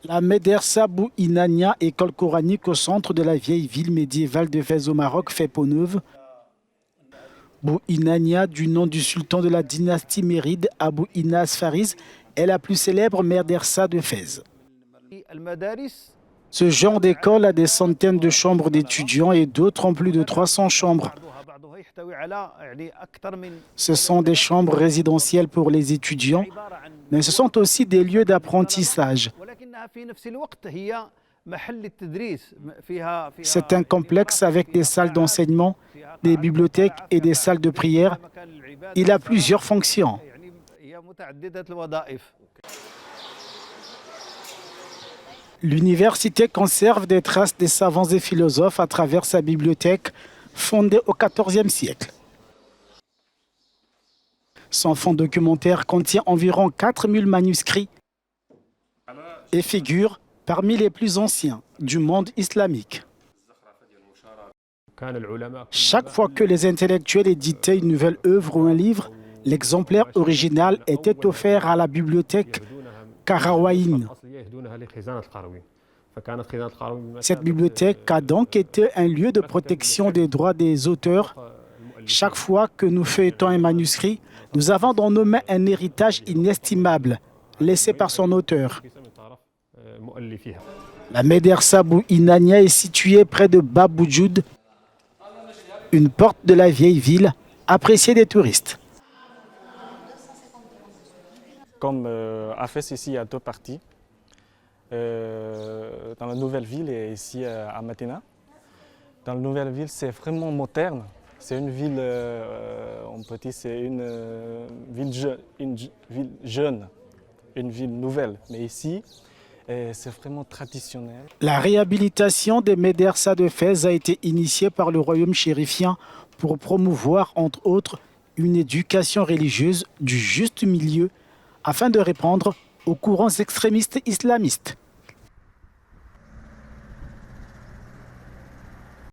La Médersa Bou Inania, école coranique au centre de la vieille ville médiévale de Fès au Maroc, fait peau neuve. Bou Inania, du nom du sultan de la dynastie méride, Abou Inas Fariz, est la plus célèbre médersa de Fès. Ce genre d'école a des centaines de chambres d'étudiants et d'autres ont plus de 300 chambres. Ce sont des chambres résidentielles pour les étudiants, mais ce sont aussi des lieux d'apprentissage. C'est un complexe avec des salles d'enseignement, des bibliothèques et des salles de prière. Il a plusieurs fonctions. L'université conserve des traces des savants et philosophes à travers sa bibliothèque, fondée au XIVe siècle. Son fonds documentaire contient environ 4000 manuscrits et figure parmi les plus anciens du monde islamique. Chaque fois que les intellectuels éditaient une nouvelle œuvre ou un livre, l'exemplaire original était offert à la bibliothèque Qarawiyyin. Cette bibliothèque a donc été un lieu de protection des droits des auteurs. Chaque fois que nous feuilletons un manuscrit, nous avons dans nos mains un héritage inestimable laissé par son auteur. La Médersa Bou Inania est située près de Bab Boujoud, une porte de la vieille ville appréciée des touristes. Comme à Fès, ici, il y a deux parties. Dans la nouvelle ville et ici à Matina. Dans la nouvelle ville, c'est vraiment moderne. C'est une ville, on peut dire, c'est une ville jeune, une ville nouvelle. Mais ici, c'est vraiment traditionnel. La réhabilitation des médersas de Fès a été initiée par le royaume chérifien pour promouvoir, entre autres, une éducation religieuse du juste milieu afin de répondre aux courants extrémistes islamistes.